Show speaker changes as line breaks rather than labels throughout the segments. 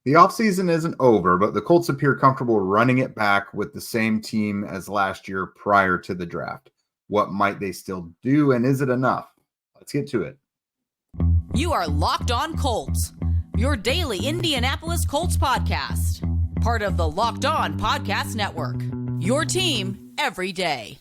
The offseason isn't over, but the Colts appear comfortable running it back with the same team as last year prior to the draft. What might they still do, and is it enough? Let's get to it.
You are Locked On Colts, your daily Indianapolis Colts podcast. Part of the Locked On Podcast Network, your team every day.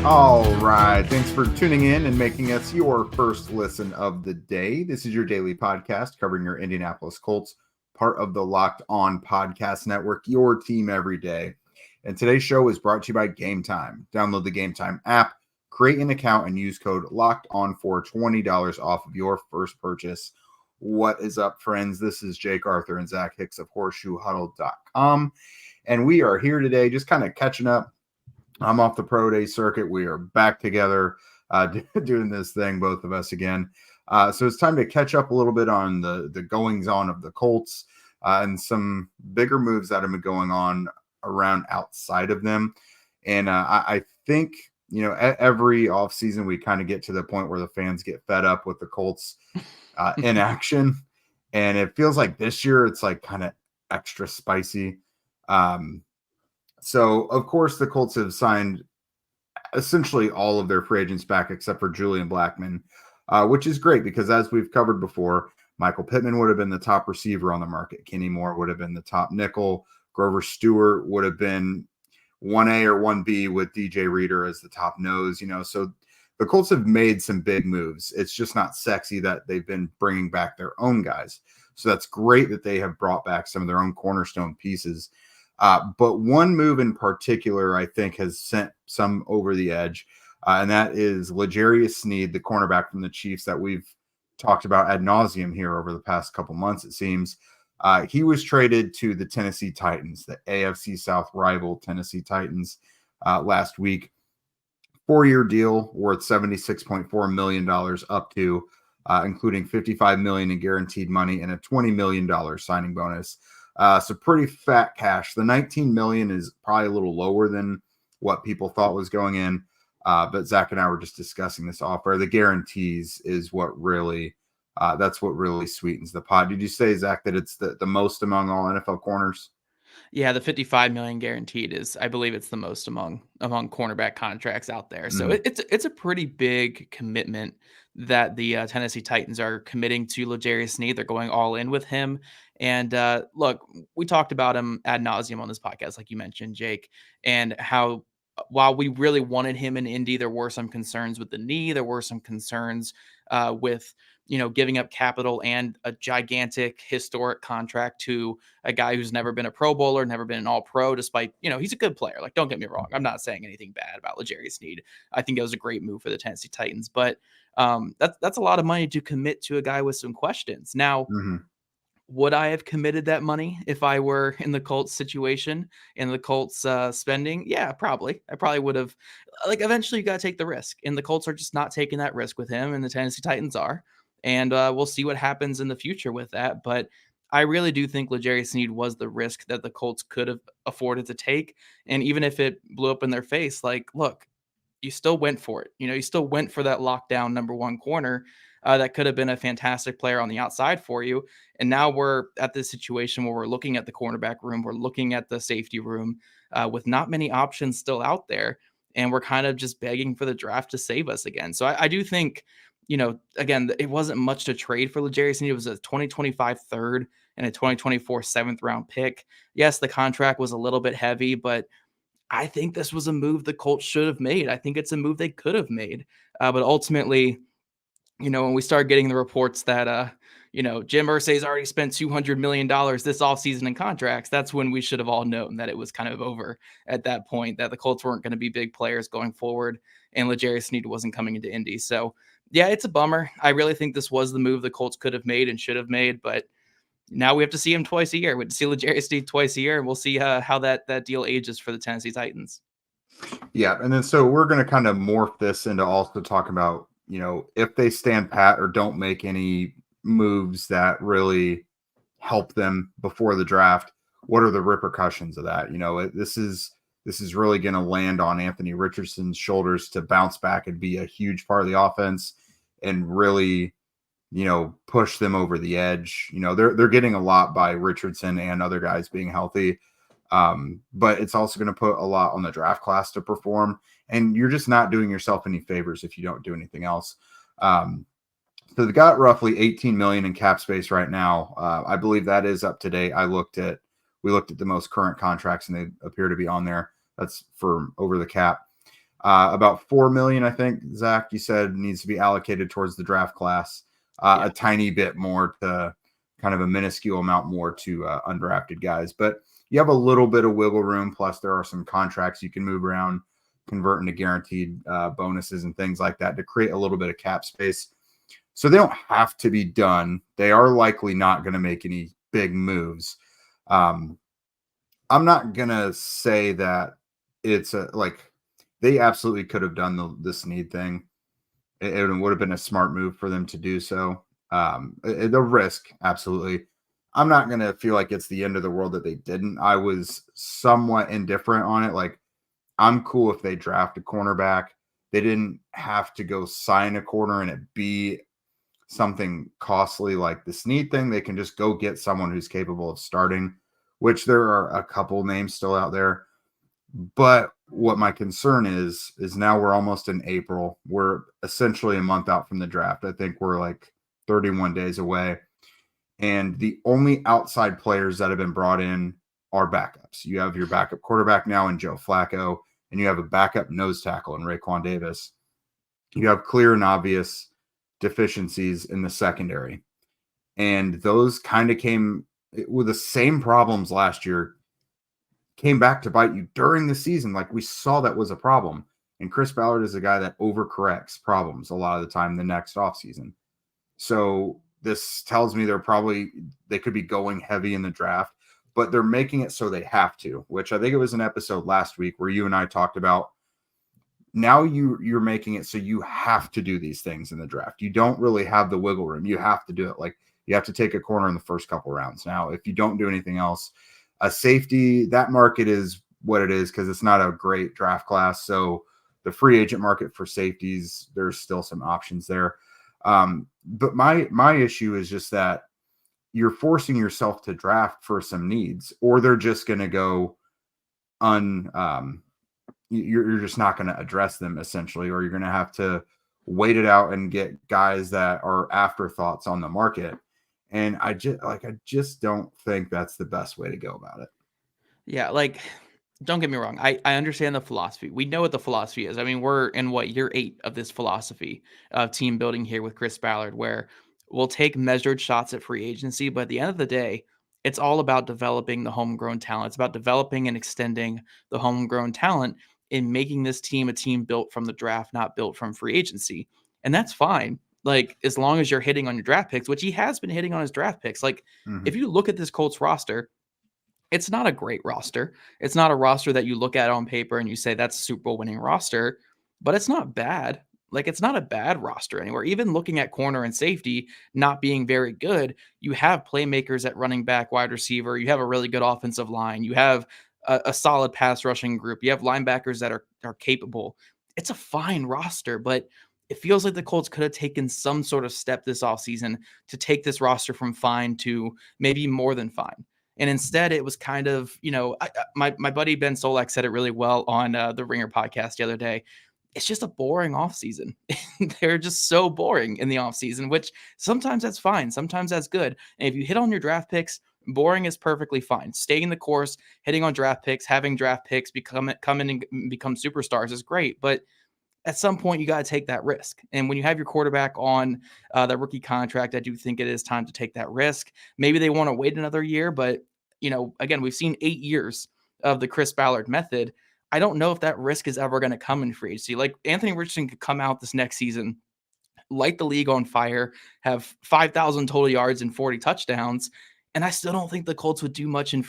All right. Thanks for tuning in and making us your first listen of the day. This is your daily podcast covering your Indianapolis Colts, part of the Locked On Podcast Network, your team every day. And today's show is brought to you by Gametime. Download the Gametime app, create an account, and use code LOCKEDON for $20 off of your first purchase. What is up, friends? This is Jake Arthur and Zach Hicks of HorseshoeHuddle.com. And we are here today just kind of catching up. I'm off the pro day circuit. We are back together doing this thing, both of us again. So it's time to catch up a little bit on the goings on of the Colts and some bigger moves that have been going on around outside of them. And I think, every offseason we kind of get to the point where the fans get fed up with the Colts in action. And it feels like this year it's like kind of extra spicy. So, of course, the Colts have signed essentially all of their free agents back except for Julian Blackmon, which is great because, as we've covered before, Michael Pittman would have been the top receiver on the market. Kenny Moore would have been the top nickel. Grover Stewart would have been 1A or 1B with DJ Reader as the top nose. So the Colts have made some big moves. It's just not sexy that they've been bringing back their own guys. So that's great that they have brought back some of their own cornerstone pieces. But one move in particular, I think, has sent some over the edge, and that is L'Jarius Sneed, the cornerback from the Chiefs that we've talked about ad nauseum here over the past couple months, it seems. He was traded to the Tennessee Titans, the AFC South rival Tennessee Titans, last week. 4-year deal worth $76.4 million up to, including $55 million in guaranteed money and a $20 million signing bonus. So pretty fat cash. The $19 million is probably a little lower than what people thought was going in. But Zach and I were just discussing this offer. The guarantees is what really, that's what really sweetens the pot. Did you say, Zach, that it's the most among all NFL corners?
Yeah, the $55 million guaranteed is, I believe it's the most among cornerback contracts out there. So it's a pretty big commitment that the Tennessee Titans are committing to L'Jarius Sneed. They're going all in with him. And look, we talked about him ad nauseum on this podcast, like you mentioned, Jake, and how while we really wanted him in Indy, there were some concerns with the knee. There were some concerns with giving up capital and a gigantic historic contract to a guy who's never been a Pro Bowler, never been an All-Pro, despite, he's a good player. Like, don't get me wrong. I'm not saying anything bad about L'Jarius Sneed. I think it was a great move for the Tennessee Titans, but that's a lot of money to commit to a guy with some questions. Now, would I have committed that money if I were in the Colts situation and the Colts spending? Yeah, probably. I probably would have. Like, eventually you got to take the risk, and the Colts are just not taking that risk with him, and the Tennessee Titans are. And we'll see what happens in the future with that. But I really do think L'Jarius Sneed was the risk that the Colts could have afforded to take. And even if it blew up in their face, like, look, you still went for it. You still went for that lockdown number one corner that could have been a fantastic player on the outside for you. And now we're at this situation where we're looking at the cornerback room. We're looking at the safety room with not many options still out there. And we're kind of just begging for the draft to save us again. So I do think, again, it wasn't much to trade for L'Jarius Sneed. It was a 2025 third and a 2024 seventh round pick. Yes, the contract was a little bit heavy, but I think this was a move the Colts should have made. I think it's a move they could have made. But ultimately, when we start getting the reports that, Jim Irsay's already spent $200 million this offseason in contracts, that's when we should have all known that it was kind of over at that point, that the Colts weren't going to be big players going forward, and L'Jarius Sneed wasn't coming into Indy. So, yeah, it's a bummer. I really think this was the move the Colts could have made and should have made, but now we have to see him twice a year. We have to see L'Jarius Sneed twice a year, and we'll see how that deal ages for the Tennessee Titans.
Yeah, and then so we're going to kind of morph this into also talking about, if they stand pat or don't make any moves that really help them before the draft, what are the repercussions of that? This is really going to land on Anthony Richardson's shoulders to bounce back and be a huge part of the offense and really, push them over the edge. They're getting a lot by Richardson and other guys being healthy. But it's also going to put a lot on the draft class to perform. And you're just not doing yourself any favors if you don't do anything else. So they've got roughly $18 million in cap space right now. I believe that is up to date. We looked at the most current contracts and they appear to be on there. That's for over the cap. About $4 million, I think, Zach, you said needs to be allocated towards the draft class. A tiny bit more to kind of a minuscule amount more to undrafted guys. But you have a little bit of wiggle room. Plus there are some contracts you can move around, convert into guaranteed bonuses and things like that to create a little bit of cap space. So they don't have to be done. They are likely not going to make any big moves. I'm not going to say that it's they absolutely could have done the Sneed thing. It would have been a smart move for them to do so. The risk, absolutely. I'm not going to feel like it's the end of the world that they didn't. I was somewhat indifferent on it. Like, I'm cool if they draft a cornerback. They didn't have to go sign a corner and it be something costly like the Sneed thing. They can just go get someone who's capable of starting, which there are a couple names still out there. But what my concern is now we're almost in April. We're essentially a month out from the draft. I think we're like 31 days away. And the only outside players that have been brought in are backups. You have your backup quarterback now in Joe Flacco, and you have a backup nose tackle in Raekwon Davis. You have clear and obvious deficiencies in the secondary. And those kind of came with the same problems last year, came back to bite you during the season. Like, we saw that was a problem. And Chris Ballard is a guy that overcorrects problems a lot of the time the next offseason. So this tells me they could be going heavy in the draft, but they're making it so they have to, which I think it was an episode last week where you and I talked about. Now you're making it so you have to do these things in the draft. You don't really have the wiggle room. You have to do it. Like, you have to take a corner in the first couple rounds. Now, if you don't do anything else, a safety, that market is what it is because it's not a great draft class. So the free agent market for safeties, there's still some options there. But my issue is just that you're forcing yourself to draft for some needs, or they're just going to go you're just not going to address them essentially, or you're going to have to wait it out and get guys that are afterthoughts on the market. And I just don't think that's the best way to go about it.
Yeah. Like, don't get me wrong. I understand the philosophy. We know what the philosophy is. I mean, we're in year 8 of this philosophy of team building here with Chris Ballard, where we'll take measured shots at free agency, but at the end of the day, it's all about developing the homegrown talent. It's about developing and extending the homegrown talent and making this team a team built from the draft, not built from free agency. And that's fine. Like, as long as you're hitting on your draft picks, which he has been hitting on his draft picks. Like, if you look at this Colts roster, it's not a great roster. It's not a roster that you look at on paper and you say that's a Super Bowl winning roster, but it's not bad. Like, it's not a bad roster anywhere. Even looking at corner and safety not being very good, you have playmakers at running back, wide receiver. You have a really good offensive line. You have a solid pass rushing group. You have linebackers that are capable. It's a fine roster, but it feels like the Colts could have taken some sort of step this offseason to take this roster from fine to maybe more than fine. And instead, it was kind of, my buddy Ben Solak said it really well on the Ringer podcast the other day. It's just a boring offseason. They're just so boring in the offseason, which sometimes that's fine. Sometimes that's good. And if you hit on your draft picks, boring is perfectly fine. Staying the course, hitting on draft picks, having draft picks come in and become superstars is great. But at some point, you got to take that risk. And when you have your quarterback on the rookie contract, I do think it is time to take that risk. Maybe they want to wait another year, but, again, we've seen 8 years of the Chris Ballard method. I don't know if that risk is ever going to come in free agency. Like, Anthony Richardson could come out this next season, light the league on fire, have 5,000 total yards and 40 touchdowns. And I still don't think the Colts would do much in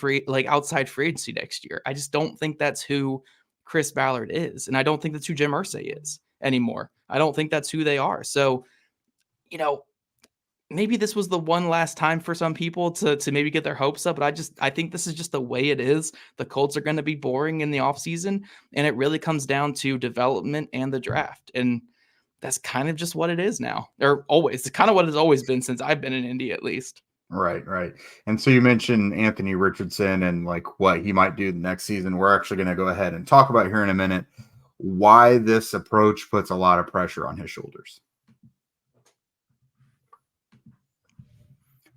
outside free agency next year. I just don't think that's who Chris Ballard is. And I don't think that's who Jim Irsay is anymore. I don't think that's who they are. So, maybe this was the one last time for some people to maybe get their hopes up, but I think this is just the way it is. The Colts are going to be boring in the offseason, and it really comes down to development and the draft. And that's kind of just what it is now, or always. It's kind of what it's always been since I've been in Indy, at least.
Right, right. And so you mentioned Anthony Richardson and like what he might do the next season. We're actually going to go ahead and talk about here in a minute why this approach puts a lot of pressure on his shoulders.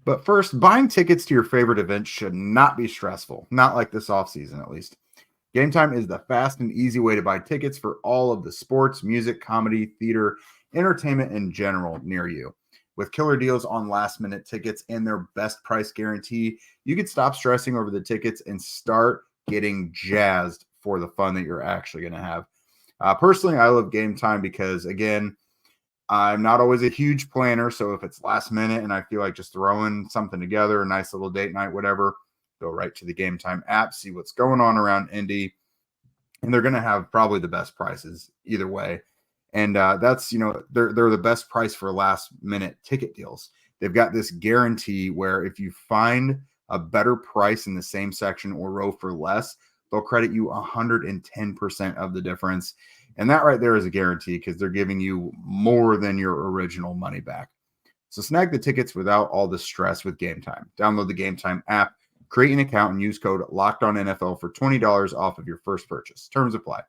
But first, buying tickets to your favorite events should not be stressful, not like this offseason at least. Gametime is the fast and easy way to buy tickets for all of the sports, music, comedy, theater, entertainment in general near you. With killer deals on last-minute tickets and their best price guarantee, you can stop stressing over the tickets and start getting jazzed for the fun that you're actually going to have. Personally, I love Gametime because, again, I'm not always a huge planner, so if it's last minute and I feel like just throwing something together, a nice little date night, whatever, go right to the Gametime app, see what's going on around Indy, and they're going to have probably the best prices either way. And that's, they're the best price for last minute ticket deals. They've got this guarantee where if you find a better price in the same section or row for less, they'll credit you 110% of the difference. And that right there is a guarantee because they're giving you more than your original money back. So snag the tickets without all the stress with Gametime. Download the Gametime app, create an account, and use code LOCKEDONNFL for $20 off of your first purchase. Terms apply.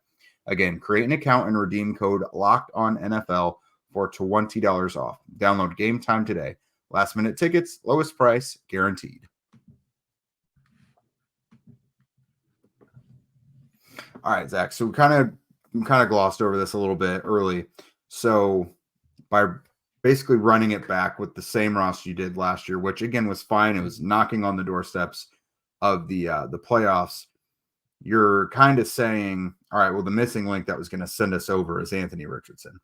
Again, create an account and redeem code LOCKEDONNFL for $20 off. Download Gametime today. Last minute tickets, lowest price, guaranteed. All right, Zach. So we kind of glossed over this a little bit early. So by basically running it back with the same roster you did last year, which again was fine. It was knocking on the doorsteps of the playoffs. You're kind of saying, all right, well, the missing link that was going to send us over is Anthony Richardson,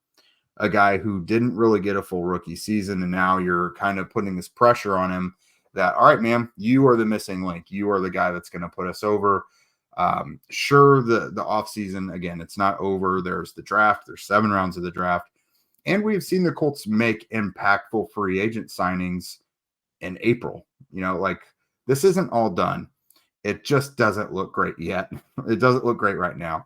a guy who didn't really get a full rookie season. And now you're kind of putting this pressure on him that, all right, man, you are the missing link. You are the guy that's going to put us over. Sure, the offseason, again, it's not over. There's the draft. There's 7 rounds of the draft. And we've seen the Colts make impactful free agent signings in April. This isn't all done. It just doesn't look great yet. It doesn't look great right now.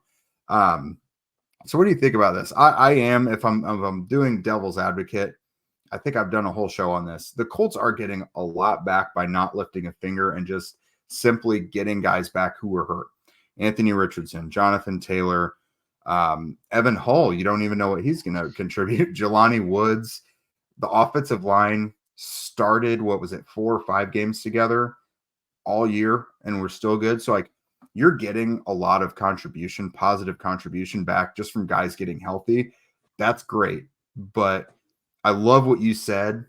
So what do you think about this? I am, if I'm doing devil's advocate, I think I've done a whole show on this. The Colts are getting a lot back by not lifting a finger and just simply getting guys back who were hurt. Anthony Richardson, Jonathan Taylor, Evan Hull. You don't even know what he's going to contribute. Jelani Woods. The offensive line started, 4 or 5 games together all year, and we're still good. So, you're getting a lot of positive contribution back just from guys getting healthy. That's great. But I love what you said,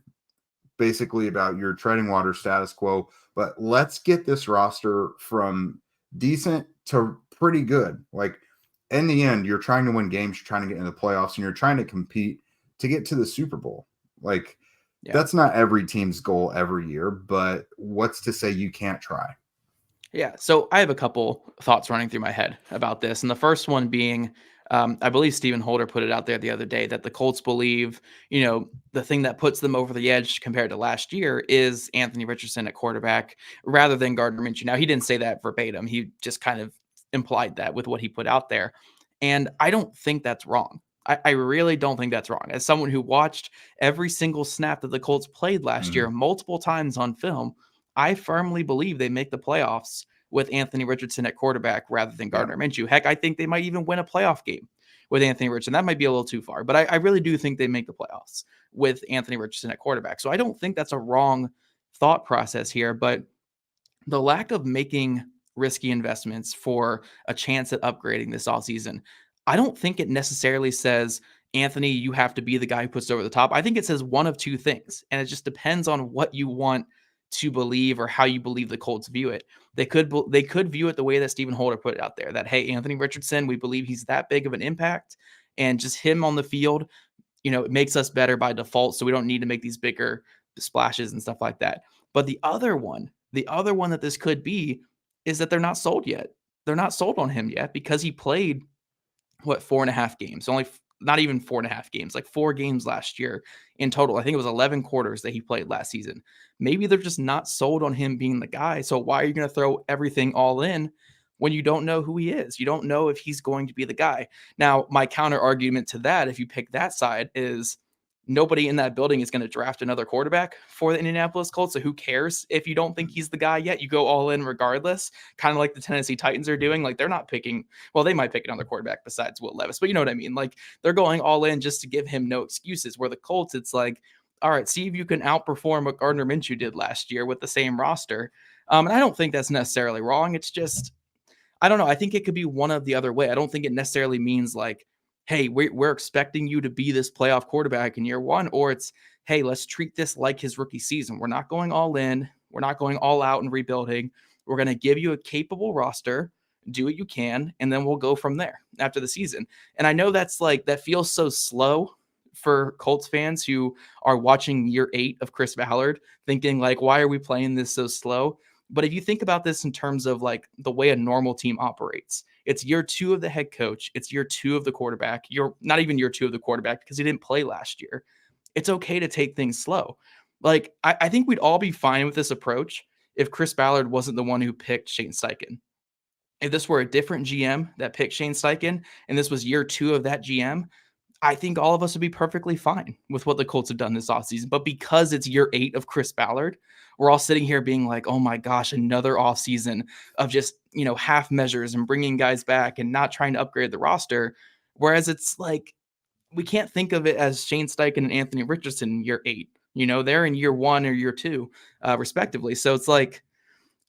basically about your treading water status quo. But let's get this roster from decent to pretty good. In the end, you're trying to win games, you're trying to get into the playoffs, and you're trying to compete to get to the Super Bowl. That's not every team's goal every year, but what's to say you can't try?
Yeah. So I have a couple thoughts running through my head about this. And the first one being, I believe Stephen Holder put it out there the other day that the Colts believe, the thing that puts them over the edge compared to last year is Anthony Richardson at quarterback rather than Gardner Minshew. Now, he didn't say that verbatim. He just kind of implied that with what he put out there. And I don't think that's wrong. I really don't think that's wrong. As someone who watched every single snap that the Colts played last year multiple times on film, I firmly believe they make the playoffs with Anthony Richardson at quarterback rather than Gardner Minshew. Heck, I think they might even win a playoff game with Anthony Richardson. That might be a little too far, but I really do think they make the playoffs with Anthony Richardson at quarterback. So I don't think that's a wrong thought process here, but the lack of making risky investments for a chance at upgrading this offseason, I don't think it necessarily says, Anthony, you have to be the guy who puts it over the top. I think it says one of two things, and it just depends on what you want to believe or how you believe the Colts view it. They could view it the way that Stephen Holder put it out there, that, hey, Anthony Richardson, we believe he's that big of an impact, and just him on the field, it makes us better by default, so we don't need to make these bigger splashes and stuff like that. But the other one that this could be is that they're not sold yet. They're not sold on him yet because he played 4.5 games, only not even 4.5 games, like 4 games last year in total. I think it was 11 quarters that he played last season. Maybe they're just not sold on him being the guy. So why are you going to throw everything all in when you don't know who he is? You don't know if he's going to be the guy. Now, my counter argument to that, if you pick that side, is nobody in that building is going to draft another quarterback for the Indianapolis Colts. So who cares if you don't think he's the guy yet? You go all in regardless, kind of like the Tennessee Titans are doing. Like, they're not picking, well, they might pick another quarterback besides Will Levis, but you know what I mean? Like, they're going all in just to give him no excuses. Where the Colts, it's like, all right, see if you can outperform what Gardner Minshew did last year with the same roster. And I don't think that's necessarily wrong. It's just, I don't know. I think it could be one of the other way. I don't think it necessarily means like, hey, we're expecting you to be this playoff quarterback in year one, or it's, hey, let's treat this like his rookie season. We're not going all in. We're not going all out and rebuilding. We're going to give you a capable roster, do what you can, and then we'll go from there after the season. And I know that's like, that feels so slow for Colts fans who are watching year 8 of Chris Ballard, thinking like, why are we playing this so slow? But if you think about this in terms of like the way a normal team operates, it's year 2 of the head coach. It's year 2 of the quarterback. You're not even year 2 of the quarterback because he didn't play last year. It's okay to take things slow. Like, I think we'd all be fine with this approach if Chris Ballard wasn't the one who picked Shane Steichen. If this were a different GM that picked Shane Steichen and this was year 2 of that GM, I think all of us would be perfectly fine with what the Colts have done this offseason. But because it's year 8 of Chris Ballard, we're all sitting here being like, oh my gosh, another offseason of just, half measures and bringing guys back and not trying to upgrade the roster. Whereas it's like, we can't think of it as Shane Steichen and Anthony Richardson in year 8. They're in year 1 or year 2, respectively. So it's like,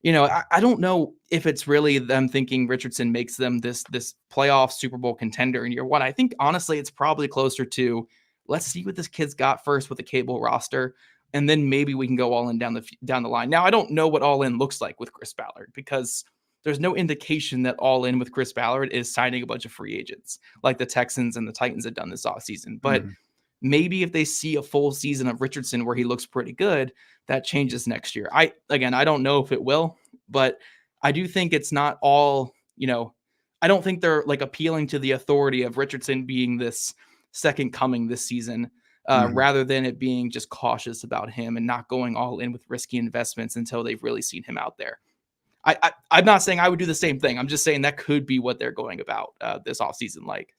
I don't know if it's really them thinking Richardson makes them this playoff Super Bowl contender in year 1. I think honestly, it's probably closer to, let's see what this kid's got first with a capable roster, and then maybe we can go all in down the line. Now, I don't know what all in looks like with Chris Ballard because there's no indication that all in with Chris Ballard is signing a bunch of free agents like the Texans and the Titans have done this offseason. But maybe if they see a full season of Richardson where he looks pretty good, that changes next year. I don't know if it will, but I do think it's not all, I don't think they're like appealing to the authority of Richardson being this second coming this season, rather than it being just cautious about him and not going all in with risky investments until they've really seen him out there. I'm not saying I would do the same thing. I'm just saying that could be what they're going about this offseason like.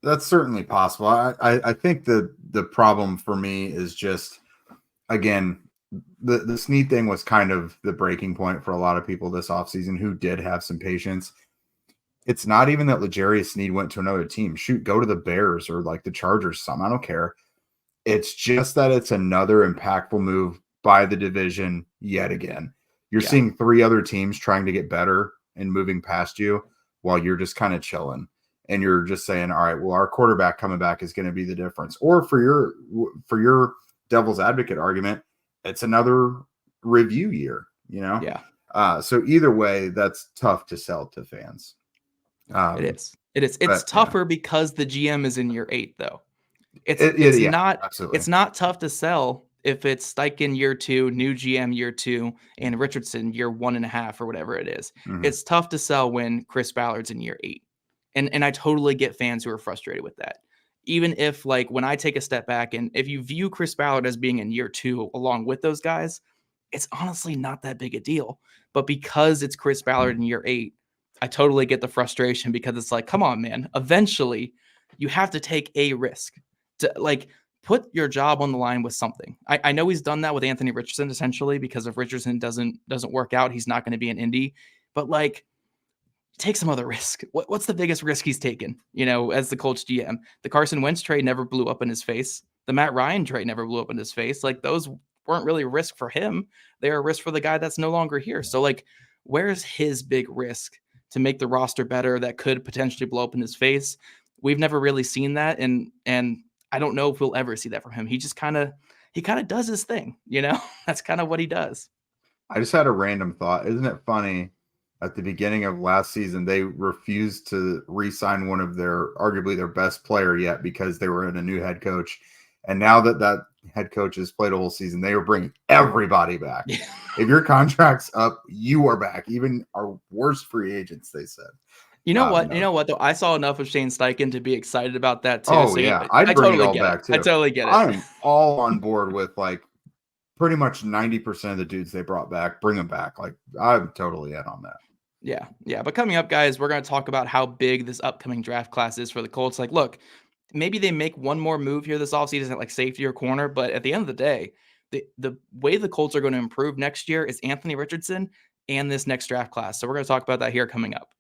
That's certainly possible. I think the problem for me is just, again, the Sneed thing was kind of the breaking point for a lot of people this offseason who did have some patience. It's not even that L'Jarius Sneed went to another team. Shoot, go to the Bears or like the Chargers, some. I don't care. It's just that it's another impactful move by the division yet again. You're seeing 3 other teams trying to get better and moving past you while you're just kind of chilling. And you're just saying, all right, well, our quarterback coming back is going to be the difference. Or for your devil's advocate argument, it's another review year, Yeah. So either way, that's tough to sell to fans.
It is. It's tougher because the GM is in year 8, though. It's not tough to sell if it's Steichen year 2, new GM year 2, and Richardson year 1.5 or whatever it is. It's tough to sell when Chris Ballard's in year 8. And I totally get fans who are frustrated with that. Even if, like, when I take a step back and if you view Chris Ballard as being in year 2 along with those guys, it's honestly not that big a deal. But because it's Chris Ballard in year 8, I totally get the frustration because it's like, come on, man. Eventually, you have to take a risk to, like, put your job on the line with something. I know he's done that with Anthony Richardson, essentially, because if Richardson doesn't work out, he's not going to be an Indy. But, like, take some other risk. What's the biggest risk he's taken, as the Colts GM? The Carson Wentz trade never blew up in his face. The Matt Ryan trade never blew up in his face. Like, those weren't really a risk for him. They're a risk for the guy that's no longer here. So, like, where's his big risk to make the roster better that could potentially blow up in his face? We've never really seen that. And I don't know if we'll ever see that from him. He just kind of does his thing, That's kind of what he does.
I just had a random thought. Isn't it funny? At the beginning of last season, they refused to re-sign one of arguably their best player yet because they were in a new head coach. And now that head coach has played a whole season, they are bringing everybody back. If your contract's up, you are back. Even our worst free agents, they said.
You know what? You
No.
know what, though? I saw enough of Shane Steichen to be excited about that too,
Oh
so,
yeah, I'd
I
bring it
totally
all
get it.
back
I
too.
totally get it.
I'm all on board with like pretty much 90% of the dudes they brought back, bring them back. Like I'm totally in on that.
Yeah, but coming up, guys, we're gonna talk about how big this upcoming draft class is for the Colts. Like, look, maybe they make one more move here this offseason at, like, safety or corner, but at the end of the day, the way the Colts are gonna improve next year is Anthony Richardson and this next draft class, so we're gonna talk about that here coming up.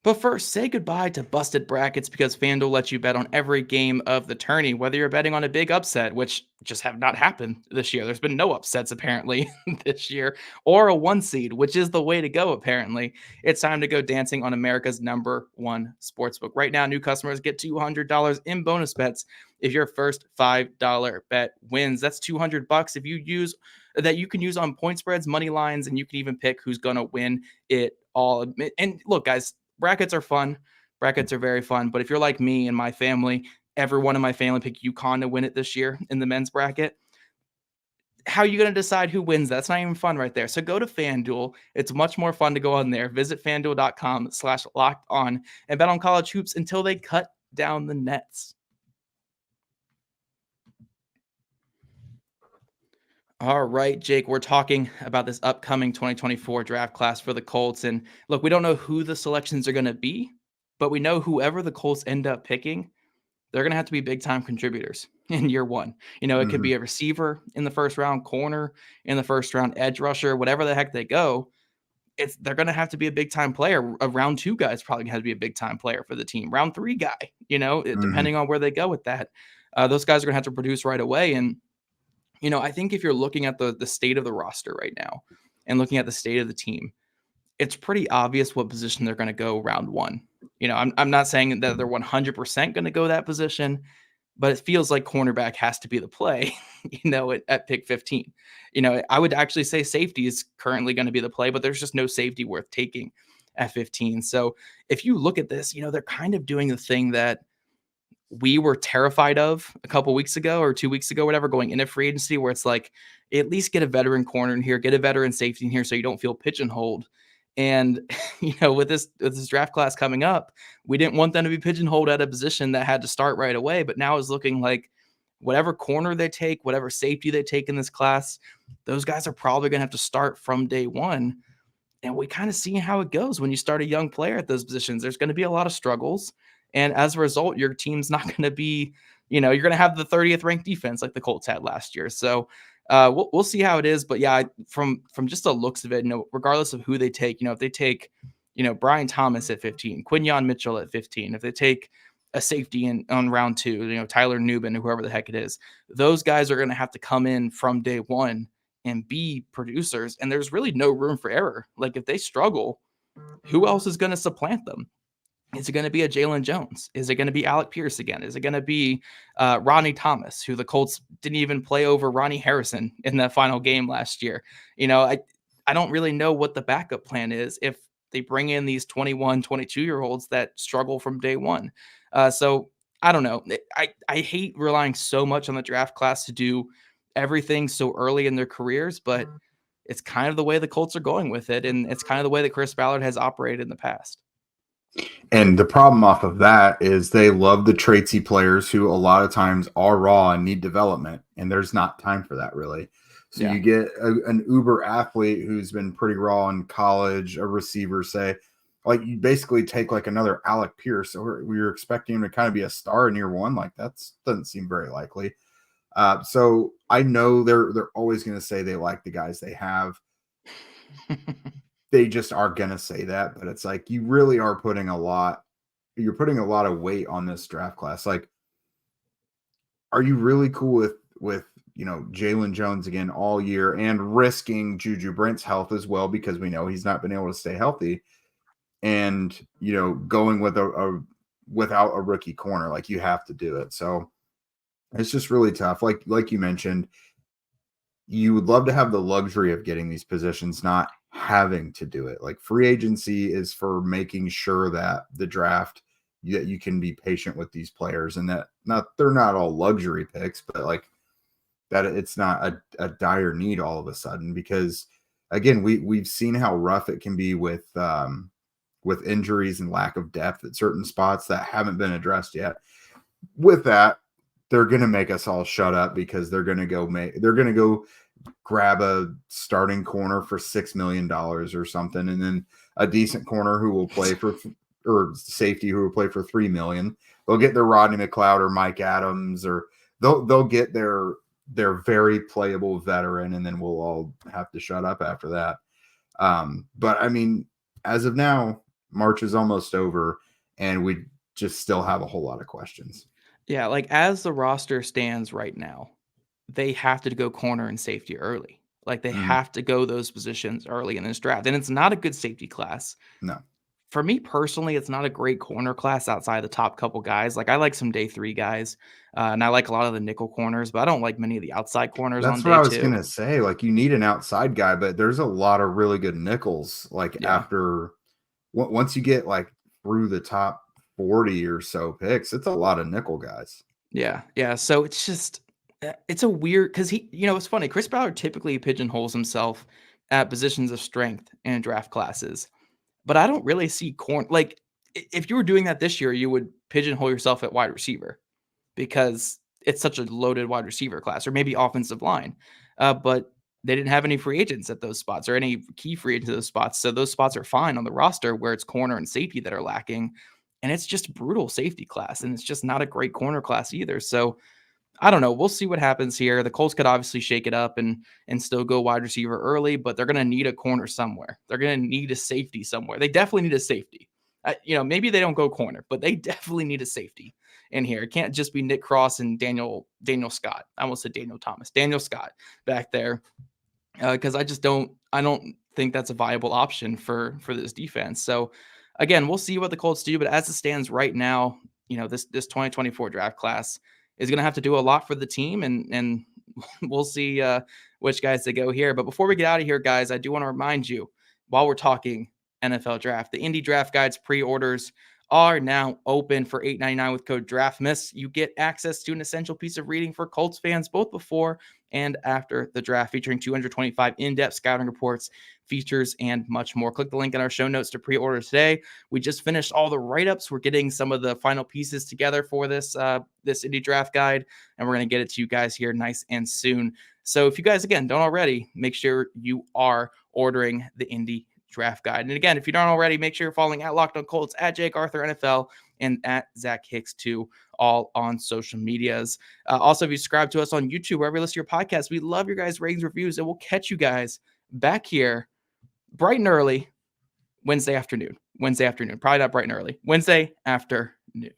But first, say goodbye to busted brackets because FanDuel lets you bet on every game of the tourney, whether you're betting on a big upset, which just have not happened this year. There's been no upsets apparently this year, or a one seed, which is the way to go apparently. It's time to go dancing on America's #1 sportsbook. Right now, new customers get $200 in bonus bets if your first $5 bet wins. That's $200 if you use that you can use on point spreads, money lines, and you can even pick who's going to win it all. And look, guys, brackets are fun. Brackets are very fun. But if you're like me and my family, everyone in my family picked UConn to win it this year in the men's bracket. How are you going to decide who wins? That's not even fun right there. So go to FanDuel. It's much more fun to go on there. Visit FanDuel.com/locked on and bet on college hoops until they cut down the nets. All right, Jake, we're talking about this upcoming 2024 draft class for the Colts. And look, we don't know who the selections are going to be, but we know whoever the Colts end up picking, they're going to have to be big time contributors in year one. It could
Mhm.
be a receiver in the first round, corner in the first round, edge rusher, whatever the heck they go. They're going to have to be a big time player. A round 2 guy is probably going to have to be a big time player for the team. Round 3 guy,
Mhm.
depending on where they go with that, those guys are going to have to produce right away. And I think if you're looking at the state of the roster right now and looking at the state of the team, it's pretty obvious what position they're going to go round 1. I'm not saying that they're 100% going to go that position, but it feels like cornerback has to be the play, at pick 15. I would actually say safety is currently going to be the play, but there's just no safety worth taking at 15. So if you look at this, they're kind of doing the thing that we were terrified of a couple weeks ago or 2 weeks ago, whatever, going into free agency, where it's like, at least get a veteran corner in here, get a veteran safety in here so you don't feel pigeonholed. And, with this draft class coming up, we didn't want them to be pigeonholed at a position that had to start right away. But now it's looking like whatever corner they take, whatever safety they take in this class, those guys are probably going to have to start from day one. And we kind of see how it goes when you start a young player at those positions. There's going to be a lot of struggles. And as a result, your team's not going to be, you're going to have the 30th ranked defense like the Colts had last year. So we'll see how it is. But yeah, from just the looks of it, regardless of who they take, if they take, Brian Thomas at 15, Quinyon Mitchell at 15, if they take a safety on round 2, Tyler Nubin, whoever the heck it is, those guys are going to have to come in from day one and be producers. And there's really no room for error. Like if they struggle, who else is going to supplant them? Is it going to be a Jalen Jones? Is it going to be Alec Pierce again? Is it going to be Ronnie Thomas, who the Colts didn't even play over Ronnie Harrison in that final game last year? I don't really know what the backup plan is if they bring in these 21, 22-year-olds that struggle from day one. So I don't know. I hate relying so much on the draft class to do everything so early in their careers, but it's kind of the way the Colts are going with it. And it's kind of the way that Chris Ballard has operated in the past.
And the problem off of that is they love the traitsy players who a lot of times are raw and need development, and there's not time for that really. So
Yeah.
you get an uber athlete who's been pretty raw in college, a receiver, say, like you basically take like another Alec Pierce, or we're expecting him to kind of be a star in year one. Like doesn't seem very likely. So I know they're always going to say they like the guys they have. They just are going to say that, but it's like you really are putting you're putting a lot of weight on this draft class. Like, are you really cool with Jalen Jones again all year and risking Juju Brent's health as well, because we know he's not been able to stay healthy, and going with without a rookie corner? Like, you have to do it. So it's just really tough. Like you mentioned, you would love to have the luxury of getting these positions, not having to do it. Like, free agency is for making sure that the draft, that you can be patient with these players, and that they're not all luxury picks, but like that it's not a dire need all of a sudden, because again, we've seen how rough it can be with injuries and lack of depth at certain spots that haven't been addressed yet. With that, they're going to make us all shut up because they're going to go grab a starting corner for $6 million or something, and then a decent corner who will play for, or safety who will play for $3 million. They'll get their Rodney McLeod or Mike Adams, or they'll get their very playable veteran, and then we'll all have to shut up after that. But I mean, as of now, March is almost over, and we just still have a whole lot of questions.
Yeah, like as the roster stands right now, they have to go corner and safety early. Like they have to go those positions early in this draft. And it's not a good safety class.
No.
For me personally, it's not a great corner class outside the top couple guys. Like I like some day 3 guys, and I like a lot of the nickel corners, but I don't like many of the outside corners on
That's
day
what I was
2.
gonna say. Like, you need an outside guy, but there's a lot of really good nickels. Like,
Yeah.
once you get like through the top 40 or so picks, it's a lot of nickel guys.
Yeah. Yeah. So it's just, it's a weird, because it's funny. Chris Ballard typically pigeonholes himself at positions of strength in draft classes, but I don't really see like if you were doing that this year, you would pigeonhole yourself at wide receiver because it's such a loaded wide receiver class, or maybe offensive line. But they didn't have any free agents at those spots or any key free agents at those spots. So those spots are fine on the roster where it's corner and safety that are lacking. And it's just brutal safety class. And it's just not a great corner class either. So I don't know. We'll see what happens here. The Colts could obviously shake it up and still go wide receiver early, but they're going to need a corner somewhere. They're going to need a safety somewhere. They definitely need a safety. Maybe they don't go corner, but they definitely need a safety in here. It can't just be Nick Cross and Daniel Scott. I almost said Daniel Thomas. Daniel Scott back there, because I don't think that's a viable option for this defense. So again, we'll see what the Colts do, but as it stands right now, this 2024 draft class is going to have to do a lot for the team, and we'll see which guys they go here. But before we get out of here, guys, I do want to remind you, while we're talking NFL draft, the Indy Draft Guides pre-orders are now open for $8.99 with code DRAFTMISS. You get access to an essential piece of reading for Colts fans both before and after the draft, featuring 225 in-depth scouting reports, features, and much more. Click the link in our show notes to pre-order today. We just finished all the write-ups. We're getting some of the final pieces together for this Indy Draft Guide, and we're going to get it to you guys here nice and soon. So if you guys, again, don't already, make sure you are ordering the Indy Draft Guide. And again, if you don't already, make sure you're following at Locked On Colts, at Jake Arthur NFL, and at Zach Hicks too, all on social medias. Also, if you subscribe to us on YouTube, wherever you listen to your podcast, we love your guys' ratings, reviews, and we'll catch you guys back here bright and early Wednesday afternoon. Probably not bright and early. Wednesday afternoon.